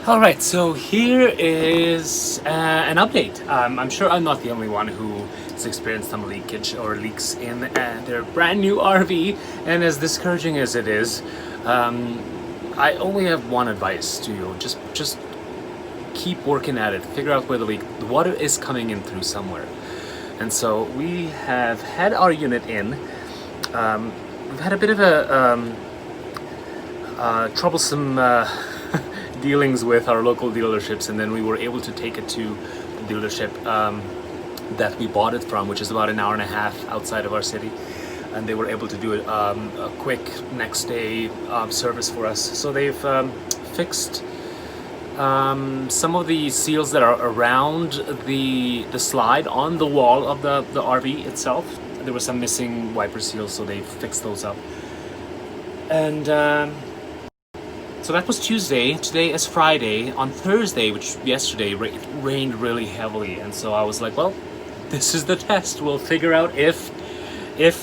All right, so here is an update. I'm sure I'm not the only one who has experienced some leakage or leaks in their brand new RV, and as discouraging as it is, I only have one advice to you: just keep working at it. Figure out where the water is coming in through somewhere. And so we have had our unit in. We've had a bit of a troublesome dealings with our local dealerships, and then we were able to take it to the dealership that we bought it from, which is about an hour and a half outside of our city, and they were able to do a quick next day service for us. So they've fixed some of the seals that are around the slide on the wall of the RV itself. There were some missing wiper seals, so they fixed those up. And so that was Tuesday. Today is Friday. On Thursday, which yesterday, it rained really heavily, and so I was like, well, this is the test. We'll figure out if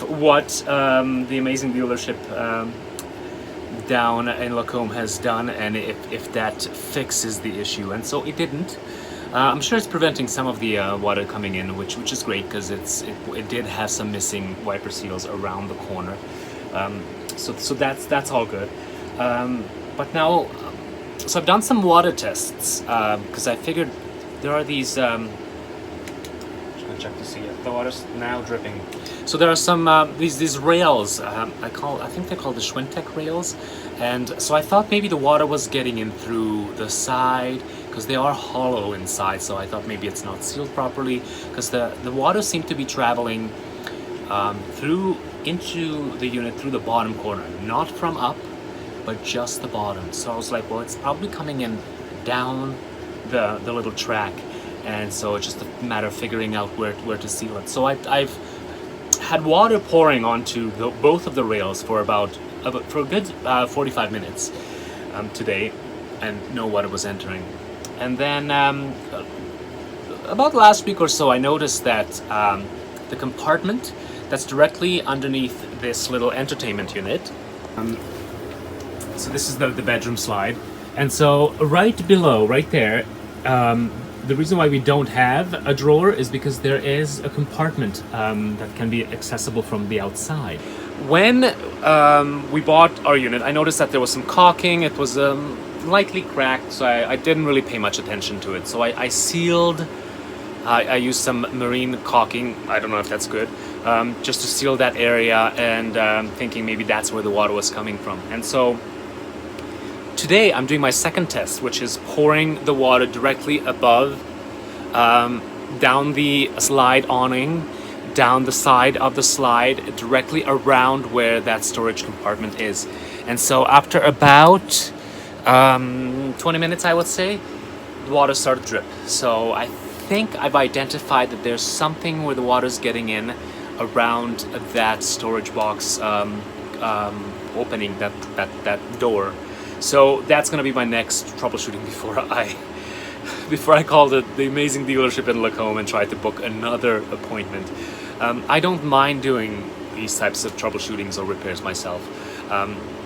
what the amazing dealership down in Lacombe has done, and if that fixes the issue. And so it didn't. I'm sure it's preventing some of the water coming in, which is great, because it did have some missing wiper seals around the corner. So that's all good. But now, so I've done some water tests because I figured there are these. Just gonna check to see if the water's now dripping. So there are some these rails. I think they're called the Schwintek rails, and so I thought maybe the water was getting in through the side, because they are hollow inside. So I thought maybe it's not sealed properly, because the water seemed to be traveling through into the unit through the bottom corner, not from up, but just the bottom. So I was like, well, it's probably coming in down the little track, and so it's just a matter of figuring out where to seal it. So I've had water pouring onto both of the rails for a good 45 minutes today, and no water was entering. And then about last week or so, I noticed that the compartment that's directly underneath this little entertainment unit. So this is the bedroom slide, and so right below, right there, the reason why we don't have a drawer is because there is a compartment that can be accessible from the outside. When we bought our unit, I noticed that there was some caulking. It was lightly cracked, so I didn't really pay much attention to it. So I sealed. I used some marine caulking. I don't know if that's good. Just to seal that area, and thinking maybe that's where the water was coming from. And so today I'm doing my second test, which is pouring the water directly above, down the slide awning, down the side of the slide, directly around where that storage compartment is. And so after about 20 minutes, I would say, the water started to drip. So I think I've identified that there's something where the water's getting in around that storage box opening, that door. So that's gonna be my next troubleshooting before I call the amazing dealership in Lacombe and try to book another appointment. I don't mind doing these types of troubleshootings or repairs myself.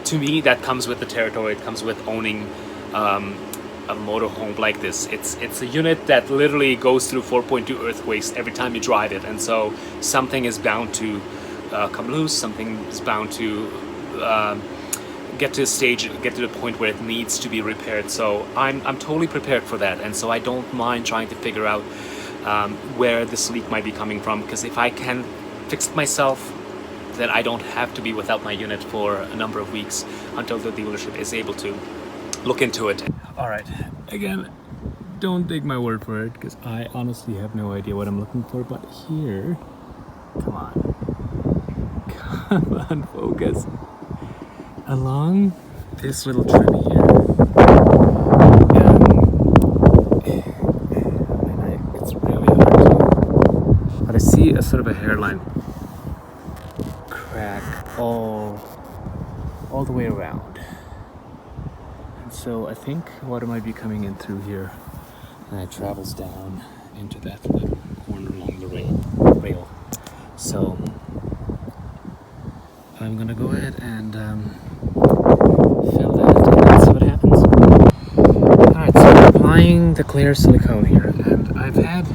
To me, that comes with the territory. It comes with owning a motorhome like this. It's a unit that literally goes through 4.2 earthquakes every time you drive it, and so something is bound to come loose. Something is bound to get to a stage, get to the point where it needs to be repaired. So I'm totally prepared for that, and so I don't mind trying to figure out where this leak might be coming from, because if I can fix it myself, then I don't have to be without my unit for a number of weeks until the dealership is able to look into it. All right, again, don't take my word for it, because I honestly have no idea what I'm looking for, but here, come on, focus. Along this little trim here, it's really hard to, but I see a sort of a hairline crack all the way around. And so I think water might be coming in through here, and it travels down into that little corner along the rail. So I'm gonna go ahead and fill that and see what happens. Alright, so applying the clear silicone here, and I've had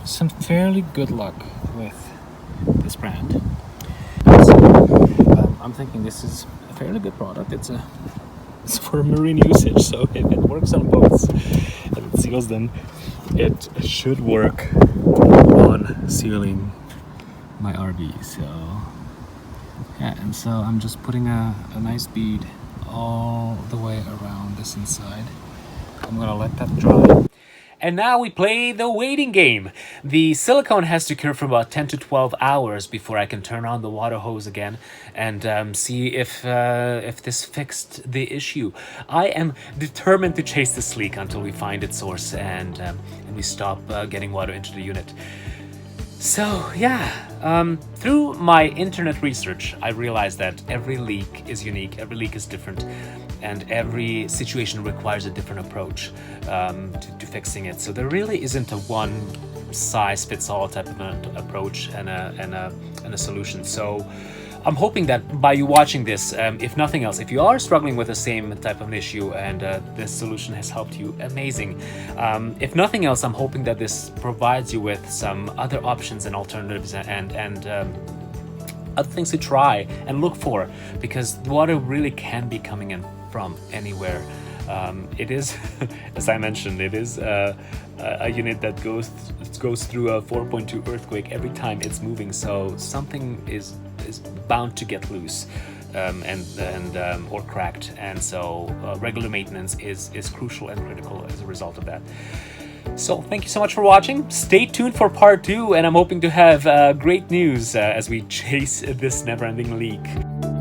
some fairly good luck with this brand. So, I'm thinking this is a fairly good product. It's for marine usage, so if it works on boats and it seals them, it should work on sealing my RV. So yeah, and so I'm just putting a nice bead all the way around this inside. I'm gonna let that dry. And now we play the waiting game. The silicone has to cure for about 10 to 12 hours before I can turn on the water hose again and see if this fixed the issue. I am determined to chase this leak until we find its source and we stop getting water into the unit. So yeah, through my internet research, I realized that every leak is unique, every leak is different, and every situation requires a different approach to fixing it. So there really isn't a one-size-fits-all type of an approach and a solution. So I'm hoping that by you watching this, if nothing else, if you are struggling with the same type of an issue and this solution has helped you, amazing. If nothing else, I'm hoping that this provides you with some other options and alternatives and other things to try and look for, because water really can be coming in from anywhere. It is, as I mentioned, it is a unit that goes through a 4.2 earthquake every time it's moving, so something is bound to get loose or cracked, and so regular maintenance is crucial and critical as a result of that. So thank you so much for watching. Stay tuned for part 2, and I'm hoping to have great news as we chase this never-ending leak.